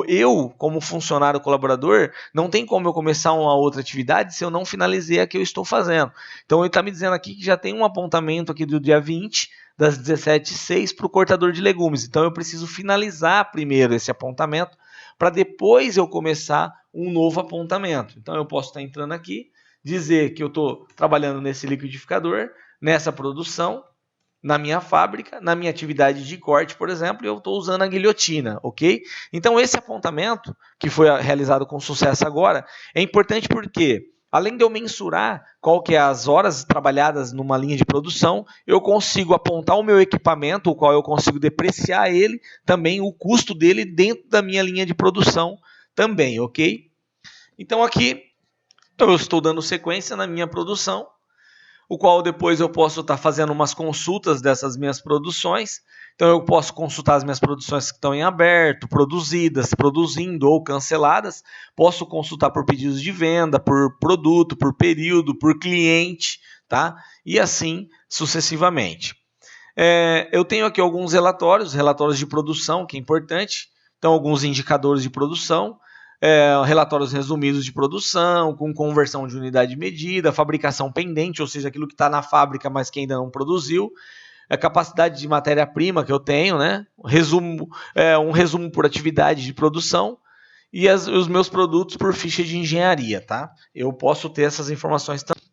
A: eu como funcionário colaborador, não tem como eu começar uma outra atividade se eu não finalizei a que eu estou fazendo. Então ele está me dizendo aqui que já tem um apontamento aqui do dia 20, das 17h06 para o cortador de legumes. Então eu preciso finalizar primeiro esse apontamento para depois eu começar um novo apontamento. Então eu posso estar entrando aqui, dizer que eu estou trabalhando nesse liquidificador, nessa produção, na minha fábrica, na minha atividade de corte, por exemplo, eu estou usando a guilhotina, ok? Então esse apontamento, que foi realizado com sucesso agora, é importante porque, além de eu mensurar qual que é as horas trabalhadas numa linha de produção, eu consigo apontar o meu equipamento, o qual eu consigo depreciar ele, também o custo dele dentro da minha linha de produção também, ok? Então aqui eu estou dando sequência na minha produção, o qual depois eu posso estar fazendo umas consultas dessas minhas produções. Então eu posso consultar as minhas produções que estão em aberto, produzidas, produzindo ou canceladas. Posso consultar por pedidos de venda, por produto, por período, por cliente, tá? E assim sucessivamente. Eu tenho aqui alguns relatórios de produção, que é importante. Então alguns indicadores de produção. Relatórios resumidos de produção, com conversão de unidade medida, fabricação pendente, ou seja, aquilo que está na fábrica, mas que ainda não produziu, a capacidade de matéria-prima que eu tenho, né? Um resumo por atividade de produção e os meus produtos por ficha de engenharia, tá? Eu posso ter essas informações também,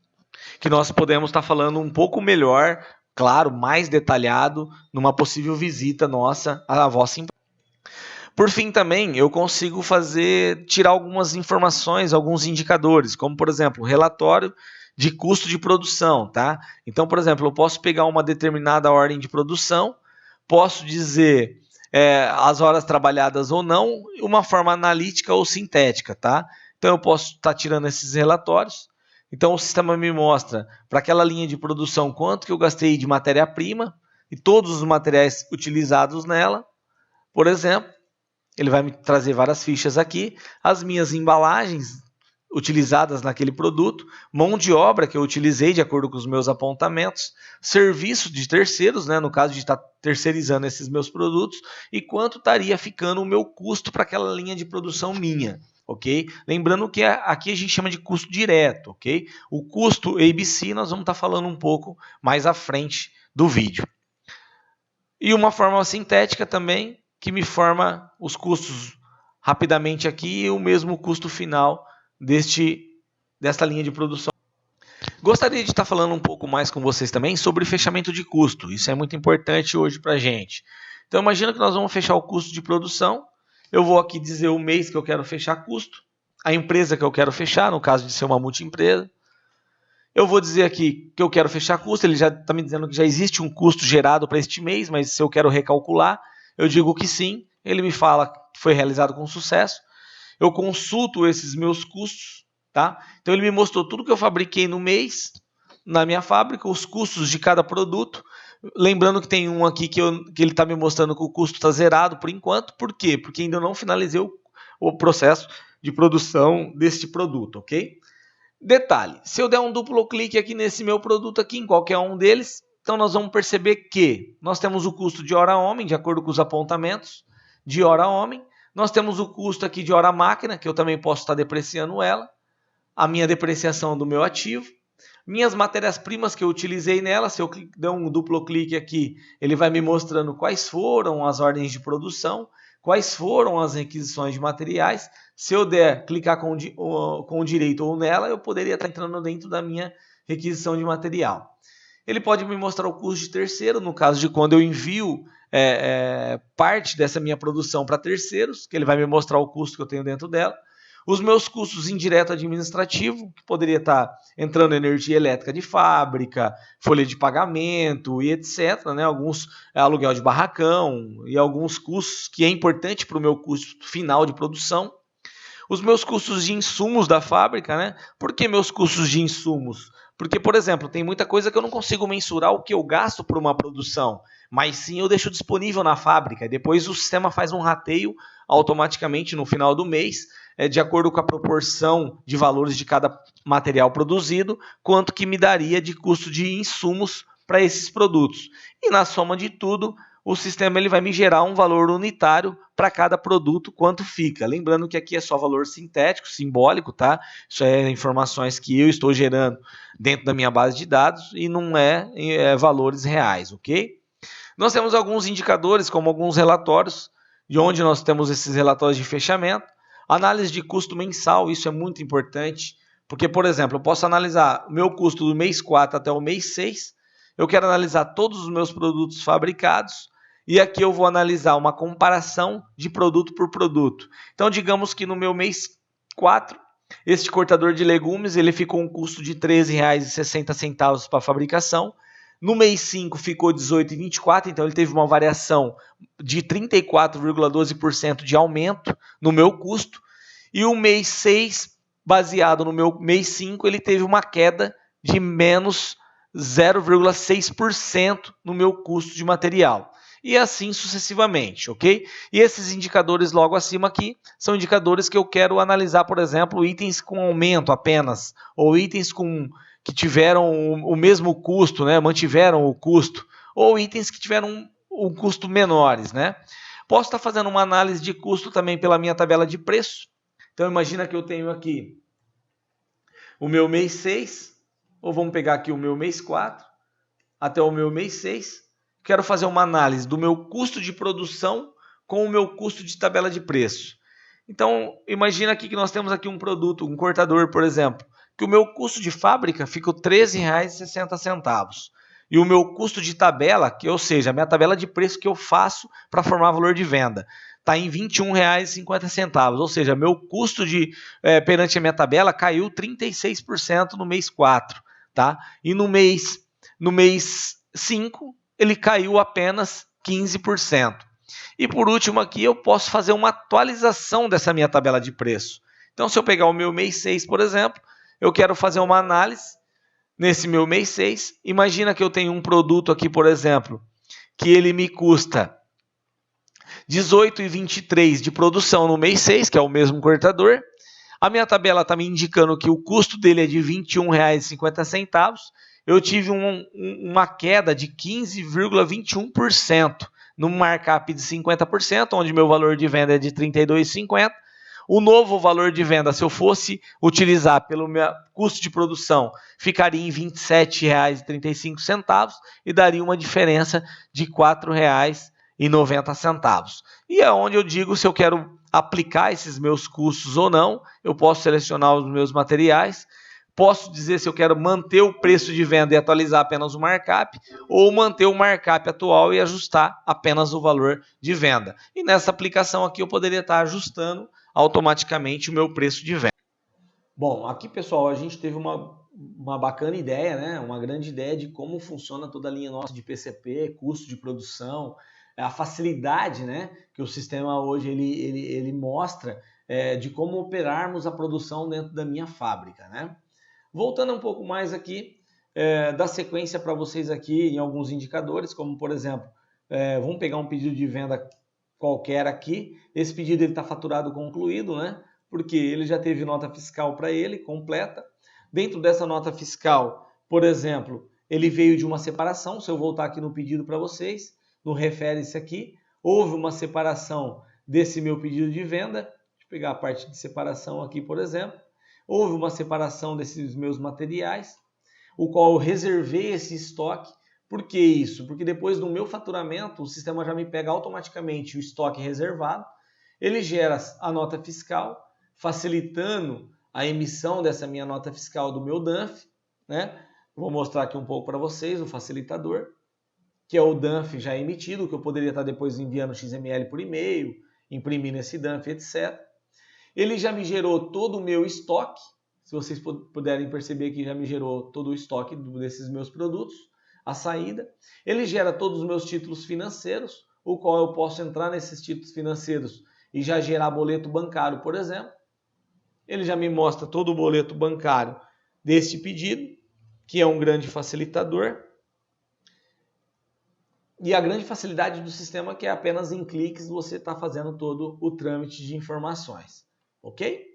A: que nós podemos estar falando um pouco melhor, claro, mais detalhado, numa possível visita nossa à vossa empresa. Por fim, também, eu consigo tirar algumas informações, alguns indicadores, como, por exemplo, relatório de custo de produção, tá? Então, por exemplo, eu posso pegar uma determinada ordem de produção, posso dizer as horas trabalhadas ou não, uma forma analítica ou sintética, tá? Então, eu posso estar tirando esses relatórios. Então, o sistema me mostra, para aquela linha de produção, quanto que eu gastei de matéria-prima e todos os materiais utilizados nela, por exemplo. Ele vai me trazer várias fichas aqui, as minhas embalagens utilizadas naquele produto, mão de obra que eu utilizei de acordo com os meus apontamentos, serviço de terceiros, né, no caso de estar terceirizando esses meus produtos, e quanto estaria ficando o meu custo para aquela linha de produção minha. Ok? Lembrando que aqui a gente chama de custo direto, ok? O custo ABC nós vamos estar falando um pouco mais à frente do vídeo. E uma forma sintética também, que me forma os custos rapidamente aqui e o mesmo custo final desta linha de produção. Gostaria de estar falando um pouco mais com vocês também sobre fechamento de custo. Isso é muito importante hoje para a gente. Então imagina que nós vamos fechar o custo de produção. Eu vou aqui dizer o mês que eu quero fechar custo, a empresa que eu quero fechar, no caso de ser uma multiempresa. Eu vou dizer aqui que eu quero fechar custo, ele já está me dizendo que já existe um custo gerado para este mês, mas se eu quero recalcular, eu digo que sim, ele me fala que foi realizado com sucesso, eu consulto esses meus custos, tá? Então ele me mostrou tudo que eu fabriquei no mês, na minha fábrica, os custos de cada produto, lembrando que tem um aqui que ele está me mostrando que o custo está zerado por enquanto, por quê? Porque ainda não finalizei o processo de produção deste produto, ok? Detalhe, se eu der um duplo clique aqui nesse meu produto aqui, em qualquer um deles, então nós vamos perceber que nós temos o custo de hora homem, de acordo com os apontamentos de hora homem. Nós temos o custo aqui de hora máquina, que eu também posso estar depreciando ela. A minha depreciação do meu ativo. Minhas matérias-primas que eu utilizei nela, se eu der um duplo clique aqui, ele vai me mostrando quais foram as ordens de produção, quais foram as requisições de materiais. Se eu der clicar com o direito ou nela, eu poderia estar entrando dentro da minha requisição de material. Ele pode me mostrar o custo de terceiro, no caso de quando eu envio parte dessa minha produção para terceiros, que ele vai me mostrar o custo que eu tenho dentro dela. Os meus custos indireto administrativo, que poderia estar entrando energia elétrica de fábrica, folha de pagamento e etc. Né? Alguns aluguel de barracão e alguns custos que é importante para o meu custo final de produção. Os meus custos de insumos da fábrica, né? Por que meus custos de insumos? Porque, por exemplo, tem muita coisa que eu não consigo mensurar o que eu gasto por uma produção, mas sim eu deixo disponível na fábrica. Depois o sistema faz um rateio automaticamente no final do mês, de acordo com a proporção de valores de cada material produzido, quanto que me daria de custo de insumos para esses produtos. E na soma de tudo, o sistema ele vai me gerar um valor unitário para cada produto, quanto fica. Lembrando que aqui é só valor sintético, simbólico, tá? Isso é informações que eu estou gerando dentro da minha base de dados e não é valores reais, ok? Nós temos alguns indicadores, como alguns relatórios, de onde nós temos esses relatórios de fechamento. Análise de custo mensal, isso é muito importante, porque, por exemplo, eu posso analisar o meu custo do mês 4 até o mês 6, eu quero analisar todos os meus produtos fabricados, e aqui eu vou analisar uma comparação de produto por produto. Então, digamos que no meu mês 4, este cortador de legumes ele ficou um custo de R$ 13,60 para fabricação. No mês 5 ficou R$ 18,24, então ele teve uma variação de 34,12% de aumento no meu custo. E o mês 6, baseado no meu mês 5, ele teve uma queda de menos 0,6% no meu custo de material. E assim sucessivamente, ok? E esses indicadores logo acima aqui são indicadores que eu quero analisar, por exemplo, itens com aumento apenas, ou itens que tiveram o mesmo custo, né? Mantiveram o custo, ou itens que tiveram um custo menores, né? Posso estar fazendo uma análise de custo também pela minha tabela de preço. Então imagina que eu tenho aqui o meu mês 6, ou vamos pegar aqui o meu mês 4, até o meu mês 6, quero fazer uma análise do meu custo de produção com o meu custo de tabela de preço. Então, imagina aqui que nós temos aqui um produto, um cortador, por exemplo, que o meu custo de fábrica fica R$ 13,60. E o meu custo de tabela, ou seja, a minha tabela de preço que eu faço para formar valor de venda, está em R$ 21,50. Ou seja, meu custo perante a minha tabela caiu 36% no mês 4. Tá? E no mês 5, ele caiu apenas 15%. E por último aqui eu posso fazer uma atualização dessa minha tabela de preço. Então se eu pegar o meu mês 6, por exemplo, eu quero fazer uma análise nesse meu mês 6. Imagina que eu tenho um produto aqui, por exemplo, que ele me custa R$ 18,23 de produção no mês 6, que é o mesmo cortador. A minha tabela está me indicando que o custo dele é de R$ 21,50. Eu tive uma queda de 15,21%. No markup de 50%, onde meu valor de venda é de R$ 32,50. O novo valor de venda, se eu fosse utilizar pelo meu custo de produção, ficaria em R$ 27,35 e daria uma diferença de R$ 4,90. E é onde eu digo se eu quero aplicar esses meus custos ou não. Eu posso selecionar os meus materiais, posso dizer se eu quero manter o preço de venda e atualizar apenas o markup, ou manter o markup atual e ajustar apenas o valor de venda. E nessa aplicação aqui eu poderia estar ajustando automaticamente o meu preço de venda. Bom, aqui pessoal, a gente teve uma bacana ideia, né? Uma grande ideia de como funciona toda a linha nossa de PCP, custo de produção, a facilidade, né, que o sistema hoje ele mostra de como operarmos a produção dentro da minha fábrica, né? Voltando um pouco mais aqui, dar sequência para vocês aqui em alguns indicadores, como por exemplo, vamos pegar um pedido de venda qualquer aqui. Esse pedido está faturado concluído, né? Porque ele já teve nota fiscal para ele, completa. Dentro dessa nota fiscal, por exemplo, ele veio de uma separação. Se eu voltar aqui no pedido para vocês, no refere-se aqui, houve uma separação desse meu pedido de venda. Deixa eu pegar a parte de separação aqui, por exemplo. Houve uma separação desses meus materiais, o qual eu reservei esse estoque. Por que isso? Porque depois do meu faturamento, o sistema já me pega automaticamente o estoque reservado, ele gera a nota fiscal, facilitando a emissão dessa minha nota fiscal do meu DANF, né? Vou mostrar aqui um pouco para vocês o facilitador, que é o DANF já emitido, que eu poderia estar depois enviando XML por e-mail, imprimindo esse DANF, etc. Ele já me gerou todo o meu estoque, se vocês puderem perceber que já me gerou todo o estoque desses meus produtos, a saída. Ele gera todos os meus títulos financeiros, o qual eu posso entrar nesses títulos financeiros e já gerar boleto bancário, por exemplo. Ele já me mostra todo o boleto bancário deste pedido, que é um grande facilitador. E a grande facilidade do sistema é que é apenas em cliques você está fazendo todo o trâmite de informações. Ok?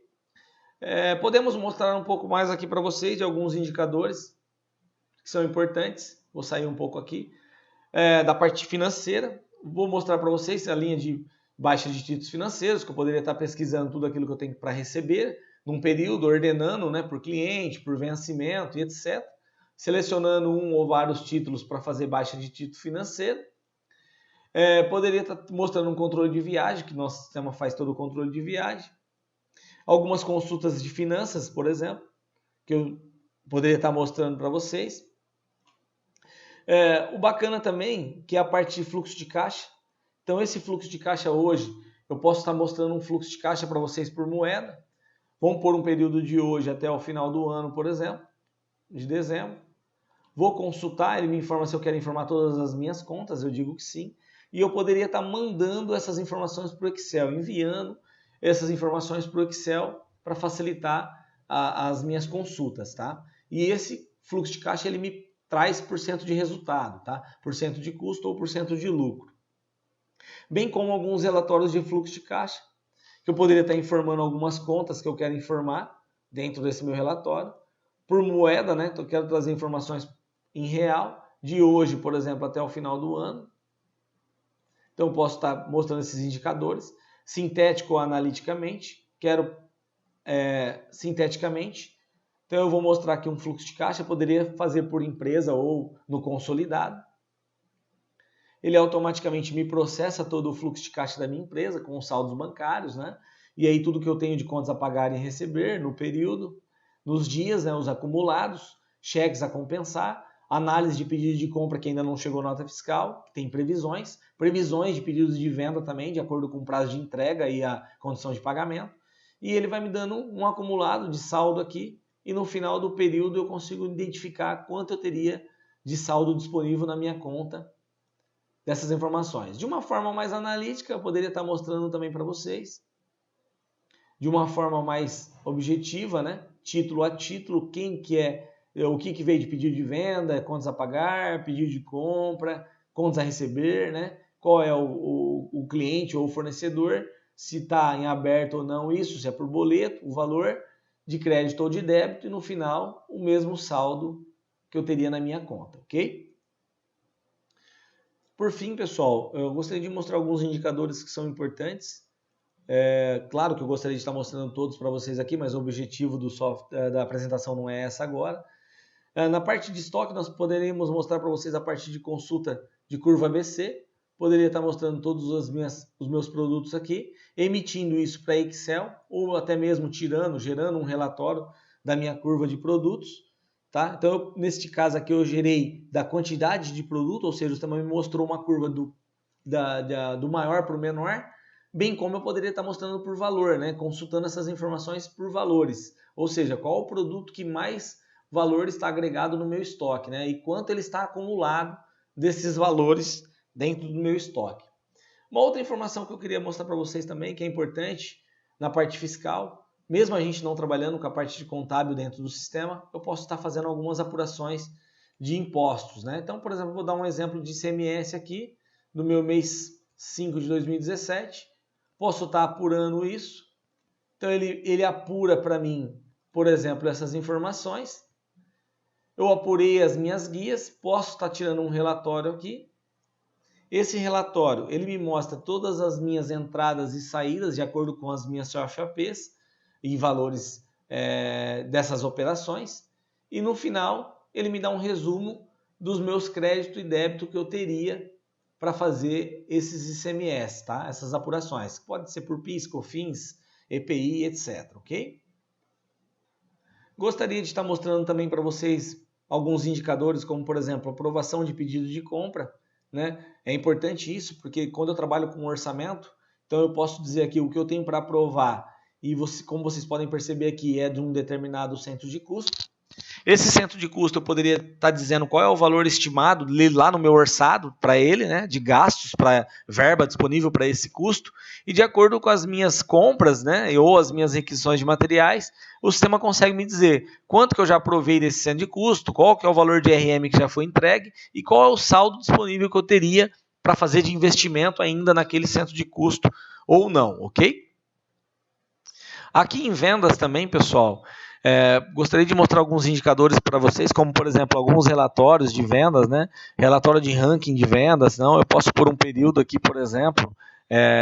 A: Podemos mostrar um pouco mais aqui para vocês de alguns indicadores que são importantes. Vou sair um pouco aqui da parte financeira.
B: vou mostrar para vocês a linha de baixa de títulos financeiros, que eu poderia estar pesquisando tudo aquilo que eu tenho para receber num período, ordenando, né, por cliente, por vencimento e etc. Selecionando um ou vários títulos para fazer baixa de título financeiro. Poderia estar mostrando um controle de viagem, que nosso sistema faz todo o controle de viagem. Algumas consultas de finanças, por exemplo, que eu poderia estar mostrando para vocês. O bacana também que é a parte de fluxo de caixa. Então esse fluxo de caixa hoje, eu posso estar mostrando um fluxo de caixa para vocês por moeda. Vamos pôr um período de hoje até o final do ano, por exemplo, de dezembro. Vou consultar, ele me informa se eu quero informar todas as minhas contas, eu digo que sim. E eu poderia estar mandando essas informações para o Excel, enviando essas informações para o Excel para facilitar as minhas consultas, tá? E esse fluxo de caixa ele me traz % de resultado, tá? % de custo ou % de lucro. Bem como alguns relatórios de fluxo de caixa, que eu poderia estar informando algumas contas que eu quero informar dentro desse meu relatório. Por moeda, né? Então eu quero trazer informações em real, de hoje, por exemplo, até o final do ano. Então eu posso estar mostrando esses indicadores. Sintético ou analiticamente. Quero sinteticamente. Então eu vou mostrar aqui um fluxo de caixa, eu poderia fazer por empresa ou no consolidado. Ele automaticamente me processa todo o fluxo de caixa da minha empresa com os saldos bancários, né? E aí tudo que eu tenho de contas a pagar e receber no período, nos dias, né, os acumulados, cheques a compensar, análise de pedido de compra que ainda não chegou nota fiscal, tem previsões de pedidos de venda também, de acordo com o prazo de entrega e a condição de pagamento. E ele vai me dando um acumulado de saldo aqui, e no final do período eu consigo identificar quanto eu teria de saldo disponível na minha conta dessas informações. De uma forma mais analítica, eu poderia estar mostrando também para vocês, de uma forma mais objetiva, né? Título a título, quem que é, o que veio de pedido de venda, contas a pagar, pedido de compra, contas a receber, né? Qual é o cliente ou o fornecedor, se está em aberto ou não isso, se é por boleto, o valor de crédito ou de débito e no final o mesmo saldo que eu teria na minha conta, ok? Por fim, pessoal, eu gostaria de mostrar alguns indicadores que são importantes. Claro que eu gostaria de estar mostrando todos para vocês aqui, mas o objetivo da apresentação não é essa agora. Na parte de estoque, nós poderíamos mostrar para vocês a parte de consulta de curva ABC. Poderia estar mostrando todos os meus produtos aqui, emitindo isso para Excel, ou até mesmo gerando um relatório da minha curva de produtos. Tá? Então, neste caso aqui, eu gerei da quantidade de produto, ou seja, o sistema me mostrou uma curva do maior para o menor, bem como eu poderia estar mostrando por valor, né? Consultando essas informações por valores, ou seja, qual o produto que mais valor está agregado no meu estoque, né? E quanto ele está acumulado desses valores dentro do meu estoque. Uma outra informação que eu queria mostrar para vocês também, que é importante na parte fiscal, mesmo a gente não trabalhando com a parte de contábil dentro do sistema, eu posso estar fazendo algumas apurações de impostos, né? Então, por exemplo, vou dar um exemplo de ICMS aqui, no meu mês 5 de 2017, posso estar apurando isso, então ele apura para mim, por exemplo, essas informações, eu apurei as minhas guias, posso estar tirando um relatório aqui. Esse relatório ele me mostra todas as minhas entradas e saídas de acordo com as minhas CHPs e valores dessas operações. E no final ele me dá um resumo dos meus créditos e débito que eu teria para fazer esses ICMS, tá? Essas apurações. Pode ser por PIS, COFINS, EPI, etc. Ok? Gostaria de estar mostrando também para vocês alguns indicadores, como por exemplo, aprovação de pedido de compra, né? É importante isso, porque quando eu trabalho com orçamento, então eu posso dizer aqui o que eu tenho para aprovar, e como vocês podem perceber aqui, é de um determinado centro de custo. Esse centro de custo eu poderia estar dizendo qual é o valor estimado lá no meu orçado para ele, né, de gastos, para verba disponível para esse custo, e de acordo com as minhas compras, né, ou as minhas requisições de materiais, o sistema consegue me dizer quanto que eu já aprovei desse centro de custo, qual que é o valor de RM que já foi entregue e qual é o saldo disponível que eu teria para fazer de investimento ainda naquele centro de custo ou não, ok? Aqui em vendas também, pessoal, Gostaria de mostrar alguns indicadores para vocês, como por exemplo, alguns relatórios de vendas, né? Relatório de ranking de vendas. Não, eu posso pôr um período aqui, por exemplo.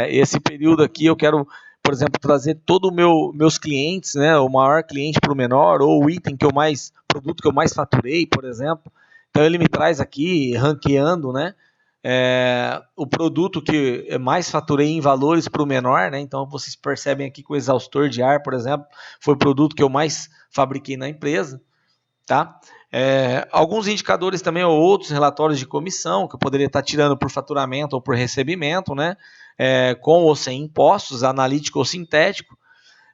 B: Esse período aqui eu quero, por exemplo, trazer todo meus clientes, né? O maior cliente para o menor, ou o item que eu mais, produto que eu mais faturei, por exemplo. Então ele me traz aqui, ranqueando, né? O produto que mais faturei em valores para o menor, né? Então vocês percebem aqui que o exaustor de ar, por exemplo, foi o produto que eu mais fabriquei na empresa, tá? Alguns indicadores também, ou outros relatórios de comissão, que eu poderia estar tirando por faturamento ou por recebimento, né? Com ou sem impostos, analítico ou sintético.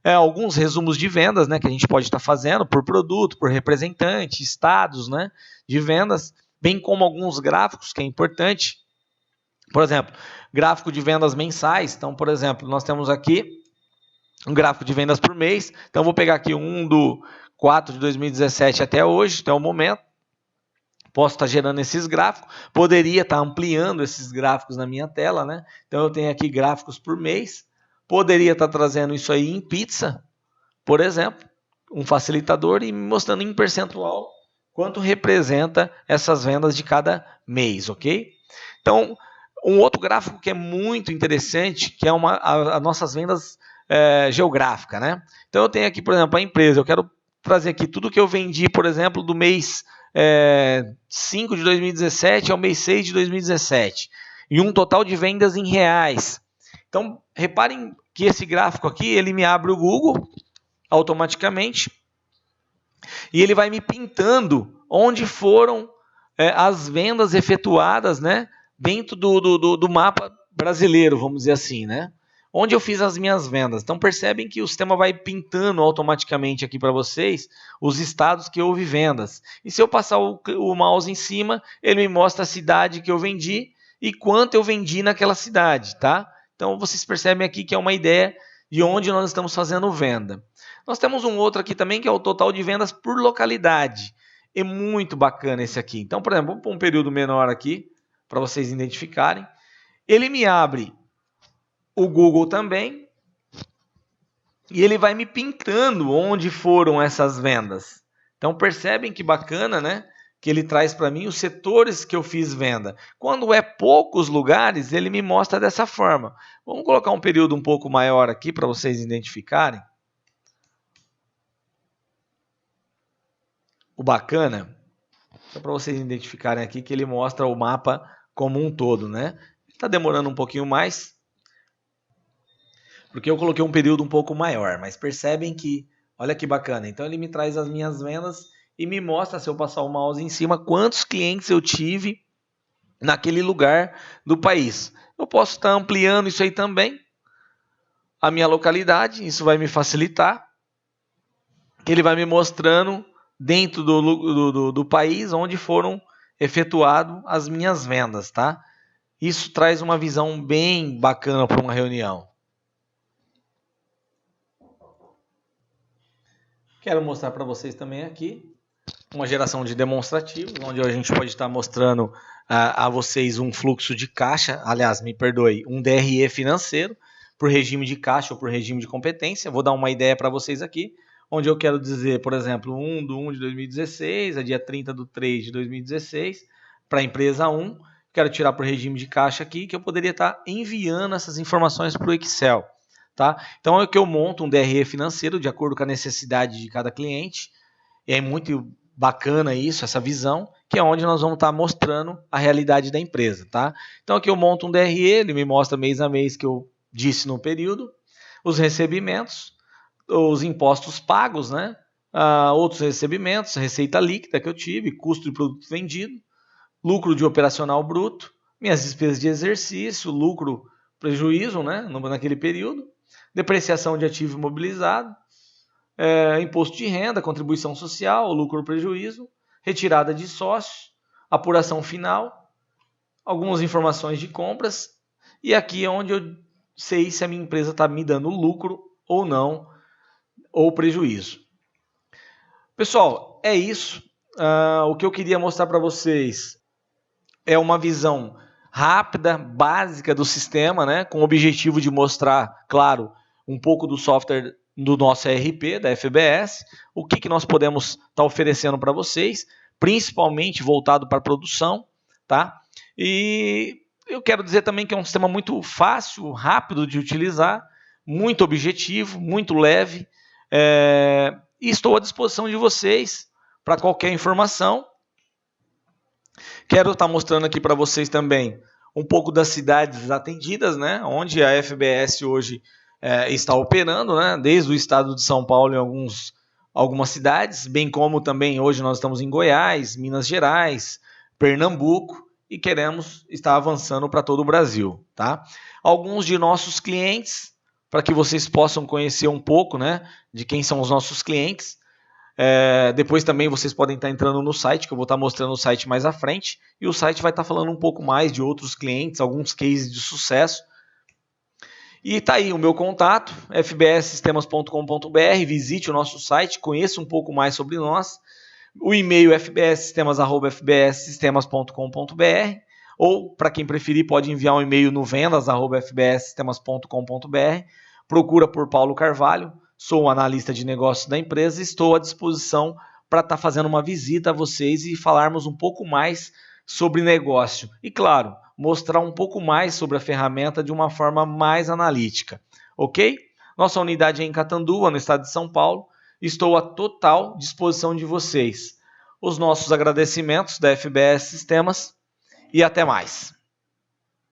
B: Alguns resumos de vendas, né? Que a gente pode estar fazendo por produto, por representante, estados, né? De vendas, bem como alguns gráficos, que é importante. Por exemplo, gráfico de vendas mensais. Então, por exemplo, nós temos aqui um gráfico de vendas por mês. Então, vou pegar aqui um do 4 de 2017 até hoje, até o momento. Posso estar gerando esses gráficos. Poderia estar ampliando esses gráficos na minha tela, né? Então, eu tenho aqui gráficos por mês. Poderia estar trazendo isso aí em pizza, por exemplo, um facilitador, e mostrando em percentual quanto representa essas vendas de cada mês, ok? Então, um outro gráfico que é muito interessante, que é as nossas vendas geográficas, né? Então eu tenho aqui, por exemplo, a empresa, eu quero trazer aqui tudo que eu vendi, por exemplo, do mês 5 de 2017 ao mês 6 de 2017, e um total de vendas em reais. Então, reparem que esse gráfico aqui, ele me abre o Google automaticamente, e ele vai me pintando onde foram as vendas efetuadas, né? Dentro do mapa brasileiro, vamos dizer assim, né? Onde eu fiz as minhas vendas. Então percebem que o sistema vai pintando automaticamente aqui para vocês os estados que houve vendas. E se eu passar o mouse em cima, ele me mostra a cidade que eu vendi e quanto eu vendi naquela cidade, tá? Então vocês percebem aqui que é uma ideia de onde nós estamos fazendo venda. Nós temos um outro aqui também, que é o total de vendas por localidade. É muito bacana esse aqui. Então, por exemplo, vamos pôr um período menor aqui, para vocês identificarem. Ele me abre o Google também, e ele vai me pintando onde foram essas vendas. Então percebem que bacana, né? Que ele traz para mim os setores que eu fiz venda. Quando é poucos lugares, ele me mostra dessa forma. Vamos colocar um período um pouco maior aqui para vocês identificarem. O bacana, só para vocês identificarem aqui, que ele mostra o mapa como um todo, né? Está demorando um pouquinho mais, porque eu coloquei um período um pouco maior, mas percebem que, olha que bacana. Então ele me traz as minhas vendas e me mostra, se eu passar o mouse em cima, quantos clientes eu tive naquele lugar do país. Eu posso estar ampliando isso aí também, a minha localidade, isso vai me facilitar, que ele vai me mostrando dentro do país onde foram efetuadas as minhas vendas, tá? Isso traz uma visão bem bacana para uma reunião. Quero mostrar para vocês também aqui uma geração de demonstrativos, onde a gente pode estar mostrando a vocês um fluxo de caixa, aliás, me perdoe, um DRE financeiro, por regime de caixa ou por regime de competência. Vou dar uma ideia para vocês aqui, onde eu quero dizer, por exemplo, 1/1 de 2016, a dia 30/3 de 2016, para a empresa 1, quero tirar por regime de caixa aqui, que eu poderia estar enviando essas informações para o Excel. Tá? Então é que eu monto um DRE financeiro de acordo com a necessidade de cada cliente, e é muito bacana isso, essa visão, que é onde nós vamos estar mostrando a realidade da empresa. Tá? Então aqui eu monto um DRE, ele me mostra mês a mês que eu disse no período, os recebimentos, os impostos pagos, né? Outros recebimentos, receita líquida que eu tive, custo de produto vendido, lucro de operacional bruto, minhas despesas de exercício, lucro, prejuízo, né? Naquele período, depreciação de ativo imobilizado, imposto de renda, contribuição social, lucro, prejuízo, retirada de sócios, apuração final, algumas informações de compras, e aqui é onde eu sei se a minha empresa está me dando lucro ou não, ou prejuízo. Pessoal, é isso. O que eu queria mostrar para vocês é uma visão rápida, básica do sistema, né, com o objetivo de mostrar, claro, um pouco do software
A: do nosso ERP, da FBS, o que nós podemos estar oferecendo para vocês, principalmente voltado para a produção, tá? E eu quero dizer também que é um sistema muito fácil, rápido de utilizar, muito objetivo, muito leve, e estou à disposição de vocês para qualquer informação. Quero estar mostrando aqui para vocês também um pouco das cidades atendidas, né, onde a FBS hoje está operando, né, desde o estado de São Paulo em algumas cidades, bem como também hoje nós estamos em Goiás, Minas Gerais, Pernambuco e queremos estar avançando para todo o Brasil, tá? Alguns de nossos clientes, para que vocês possam conhecer um pouco, né, de quem são os nossos clientes. Depois também vocês podem estar entrando no site, que eu vou estar mostrando o site mais à frente, e o site vai estar falando um pouco mais de outros clientes, alguns cases de sucesso. E tá aí o meu contato, fbssystemas.com.br, visite o nosso site, conheça um pouco mais sobre nós. O e-mail fbssystemas@fbssystemas.com.br, ou para quem preferir pode enviar um e-mail no vendas@fbssystemas.com.br. Procura por Paulo Carvalho, sou o analista de negócios da empresa e estou à disposição para estar fazendo uma visita a vocês e falarmos um pouco mais sobre negócio. E claro, mostrar um pouco mais sobre a ferramenta de uma forma mais analítica, ok? Nossa unidade é em Catanduva, no estado de São Paulo. Estou à total disposição de vocês. Os nossos agradecimentos da FBS Sistemas e até mais.